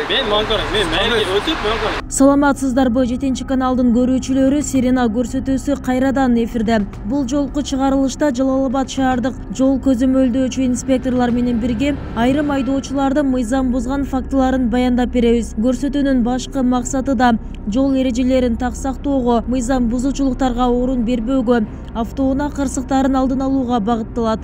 Men mangkarang, men mayga o'tib mangkarang. Саламатсыздарбы, 7 каналдын көрүүчүлөрү, Сирена көрсөтүүсү кайрадан эфирде. Бул жолку чыгарылышта Жалал-Абад шаардык жол көзөмөлдөөчү инспекторлор менен бирге айрым айдоочулардын мыйзам бузган фактыларын баяндап беребиз. Көрсөтүүнүн башкы максаты да жол эрежелерин так сактоого, мыйзам бузуучулуктарга орун бербөөгө, автоунаа кырсыктарын алдын алууга багытталат.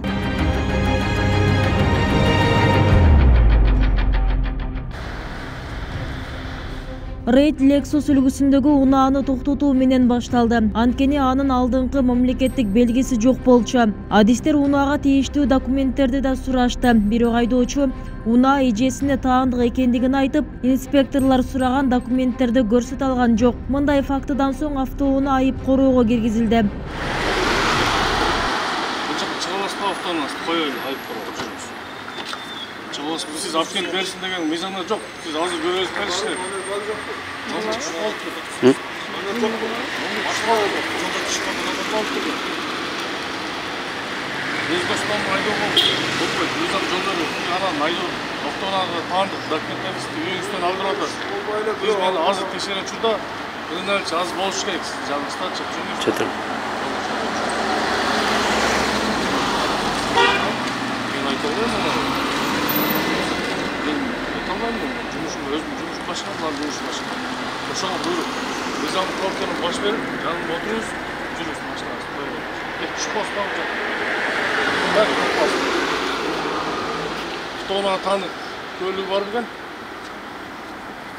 Рейд Lexus үлгүсүндөгү унааны токтотуу менен башталды. Анткени анын алдыңкы мамлекеттик белгиси жок болчу. Адистер унаага тийиштүү документтерди да сурашты. Бирок айдоочу унаа эжесине таандык экендигин айтып, инспекторлор сураган документтерди көрсөтө алган жок. Мындай фактыдан соң автоунаа айып короого киргизилди. Siz Afgan versindeki mizanlar çok. Siz hazır görüyoruz kardeşler. Biz başkanım ayda oldu. Mizan jolları, yaran ayda doktorlarga tanıdık. Dokumentlerimiz üyesinden aldırmadı. Biz beni hazır teşekkür şurada. Ürünler az bol çıkayız. Canlısta çıkıyoruz. Çetin. Cumhurbaşkanı başkanlar Cumhurbaşkanı. Koşağa buyurun. Nizam korkanın baş verip yanında oturuyoruz. Cürüz başkanız. Böyle. Şu basma olacak. Ben basma. Tutamana tanı. Köylü var bugün.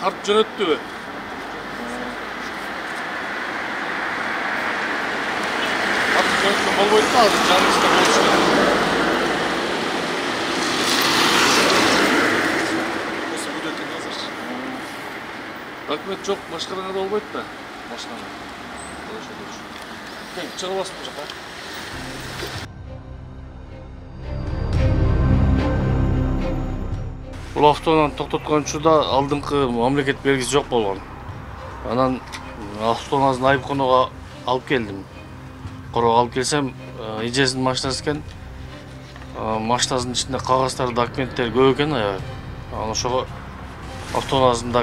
Tartıp yönetti ve. Tartıp yönetti. Bol boyutu lazım. Canlı işte bol çıkıyor. Dokument çok, başkalarına da olmayıp da. Başkalarına. Gel, çıra basmayacak ha. Бұл автоунаны тоқтатқан учурда алдыңкы мамлекет белгиси жок болгон. Анан автоунасын айып конууга алып келдим. Короо алып келсем, эжесинин машинасы экен. Машинасынын ичинде кагаздары, документтер көп экен. Анан ошого автоунасын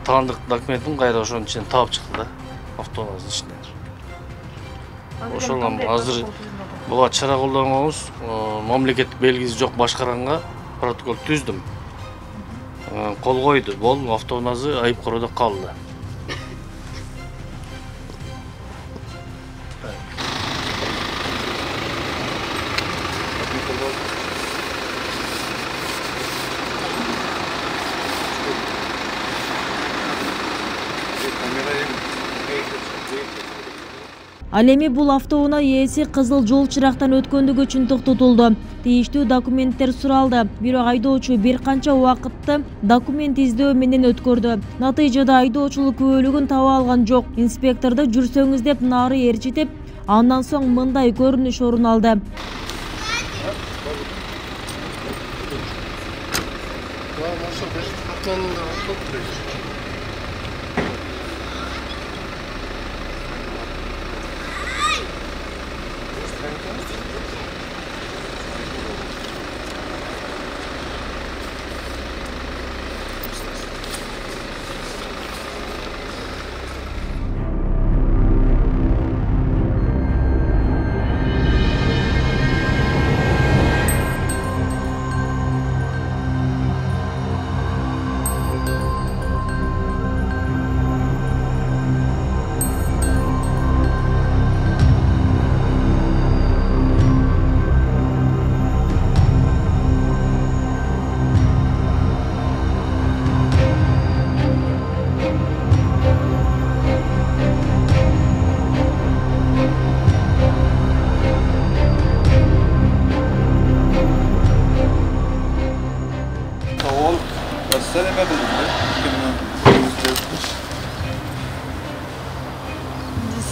таандык документин кайра ошонун ичинен таап чыкты да, автоунаанын ичинен. Ошондон азыр буга чара колдонобуз, мамлекеттик белгиси жок башкаранга протокол түздүм. Кол койду, бол автоунаасы айып короодо калды. Ал эми бул автоунаа ээси кызыл жол чырактан өткөндүгү үчүн токтотулду. Тийиштүү документтер суралды. Бирок айдоочу бир канча убакытты документ издөө менен өткөрдү. Натыйжада айдоочулук күбөлүгүн таба алган жок. Инспекторду жүрсөңүз деп нары ээрчитип, андан соң мындай көрүнүш орун алды.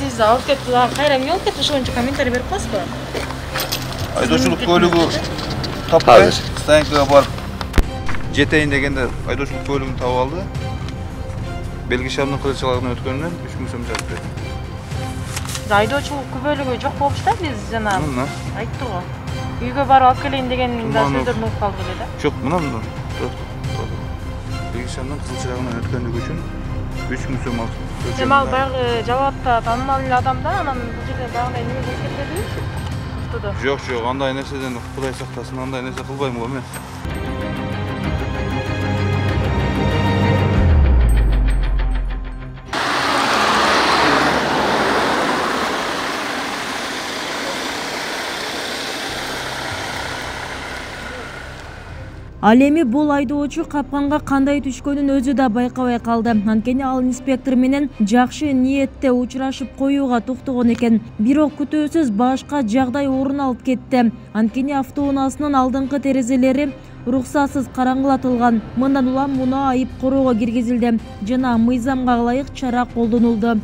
Siz alıp kettiler, kayran yol ketmiş oyuncu komentari berip koyasın mı? Айдоочулук көлүгү таппай, станцияга барып жетейин дегенде айдоочулук көлүгүн таап алды. Белги шамдын кылычалыгынан өткөнүнөн 3000 сом жазып берди. Айдоочулук күбөлүгү жок болупчу да, биз жана айттык го. Үйгө барып алып келейин деген да сөздөр угуп калдык эле да. Жок, мына. Белгишандан кызыл чырагынан өткөнлүгү үчүн 3000 сом алып. Жамал баягы жабапта танымал эле адам да, анан бул жерде баягындай неме болуп кетпедиби? Токтоду. Жок, андай нерседен Кудай сактасын, андай нерсе кылбайм го мен. Ал эми бул айдоочу капканга кандай түшкөнүн өзү да байкабай калды. Анткени ал инспектор менен жакшы ниетте учурашып коюуга токтогон экен. Бирок күтүүсүз башка жагдай орун алып кетти. Анткени автоунаасынын алдыңкы терезелери уруксатсыз караңгылатылган. Мындан улам унаа айып короого киргизилди жана мыйзамга ылайык чара колдонулду.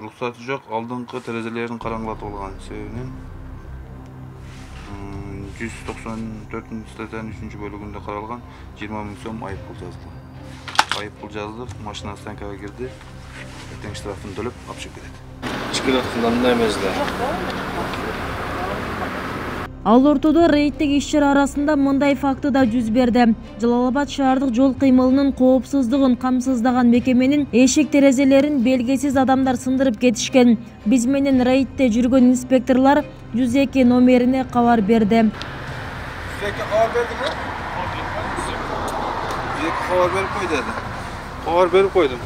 Рухсаты жок, алдыңкы терезелерин караңгылатып алган себебинен 194 3 бөлүгүндө каралган 20 000 сом айып пул жазылды. Айып пул жазылып, машина станкага кирди. Эртең штрафын төлөп, алып чыгып кетет. Ички атканда мындай эмес да. Ал ортодо рейдтик иш-чара арасында мындай факты да жүз берди. Жалал-Абад шаардык жол кыймылынын коопсуздугун камсыздаган мекеменин эшик терезелерин белгисиз адамдар сындырып кетишкен. Биз менен рейдте жүргөн инспекторлар 102 номерине кабар берди. 102 кабар бердиңби? 102 кабар берип кой деди. Кабар берип койдум.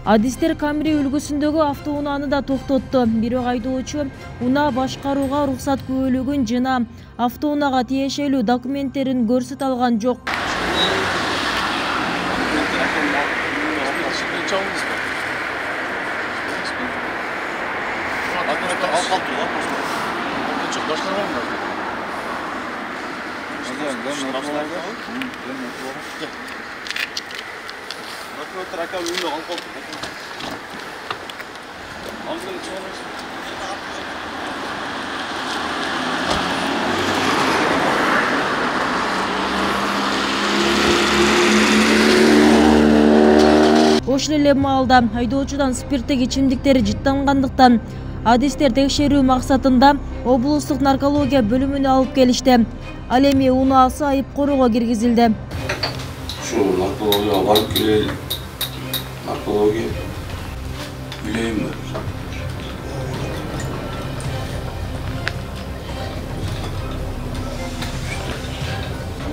Адистер Камри үлгүсүндөгү автоунааны да токтотту. Бирок айдоочу унаа башкарууга уруксат күбөлүгүн жана автоунаага тиешелүү документтерин көрсөтө алган жок. Ошол эле маалда айдоочудан спирттик ичимдиктери жыттангандыктан адистер текшерүү максатында облустук наркология бөлүмүнө алып келишти. Ал эми унаасы айып короого киргизилди. Ушул наркологияга барып келели. Наркология билейинби?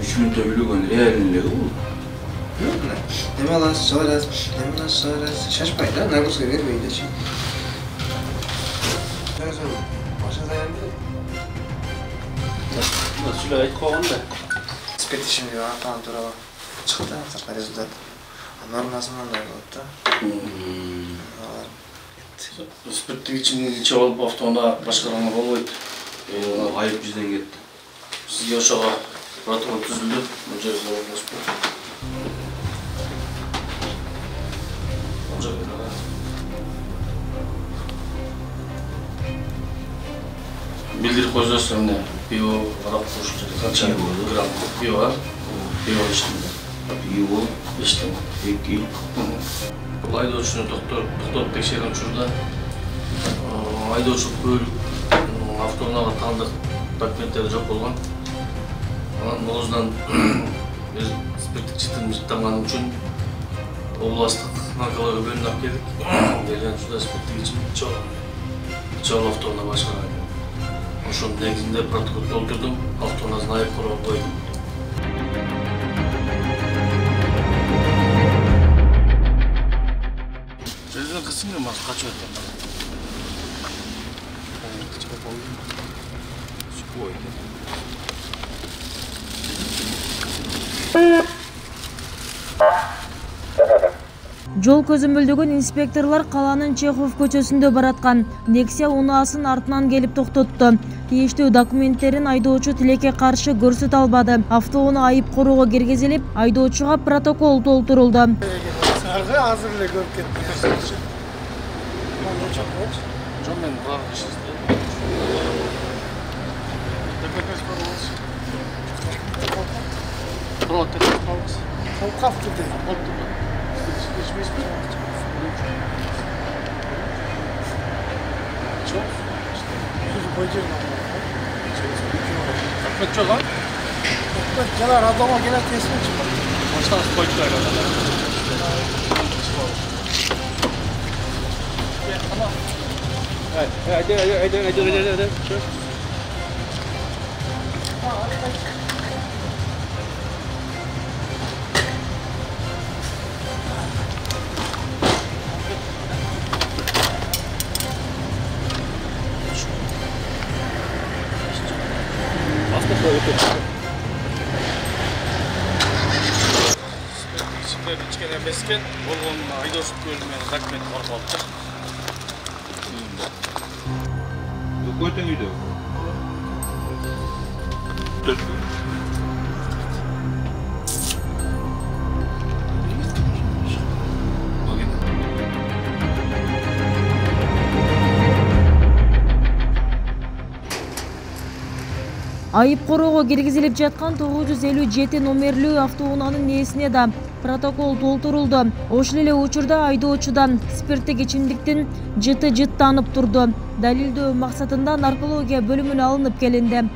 3 мүнөттө билген реальный бул. Неме аласыз, шашпай да, нагрузка бермейдичи. Машина даянды. Сүйлөп айтып койгонда. Спиртишимди атаан тууралуу чыкты, сыртка результат. Нормасы мындай болот да. Спирттик ичимдик ичип алып автоунаа башкарганга болбойт. Айып бизден кетти. Сизге ошого протокол түзүлдү. Бул жерде билдирип койсоңуз эмне пиво арак кошуп канча грамм пиво иштим. Пиво иштим. 2. Бул айдоочуну токтоп текшерген учурда айдоочулук көлүк автоунаага таандык документтери жок болгон. Анан Молоздан бир спирттик ичимдик жыттанган үчүн областтык наркология бөлүмүнө алып келдик. Келген учурда спирттик ичимдик ичип автоунаа башкарган. Ошонун негизинде протокол толтурдум, автоунаасын айып короого койдум. Sinirim az kaçıyor etten. Жол көзөмөлдөгөн инспекторлор калаанын Чехов көчөсүндө бараткан Nexia унаасын артынан келип токтотту. Тийиштүү документтерин айдоочу тилекке каршы көрсөтө албады. Автоунаа айып короого киргизилип, айдоочуга протокол толтурулду. Саргы азыр эле көрүп кеттим. Жон мен бар çok ha? Gelir adama gelen teslim çıkar. Baştan koydular adamlar. Tamam. Hadi. İçken emesken, bolğon айдоочулук бөлүмүнүн документ барып алып. Көтөң үйдө. Айып короого киргизилип жаткан 957 номерлүү автоунаанын ээсине да протокол толтурулду. Ошол эле учурда айдоочудан спирттик ичимдиктин жыты танып турду. Далилдөө максатында наркология бөлүмүнө алынып келинди.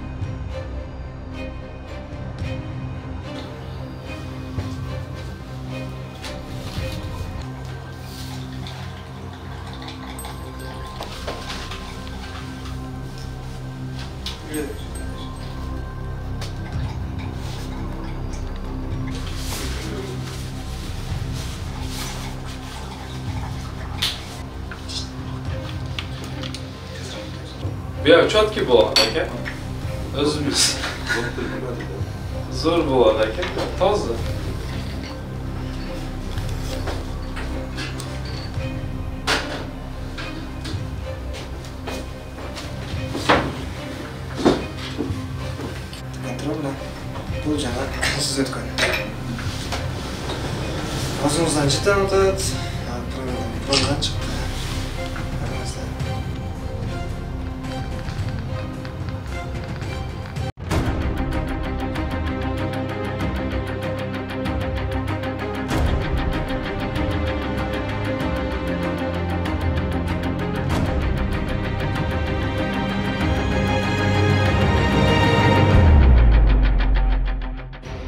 Bir четкий болады екен. Өзіміз зор болады екен. Таза. Контрольно. Бұл жаңа сіз өткен. Азыңыздан жіті анықтады. Продан шықты.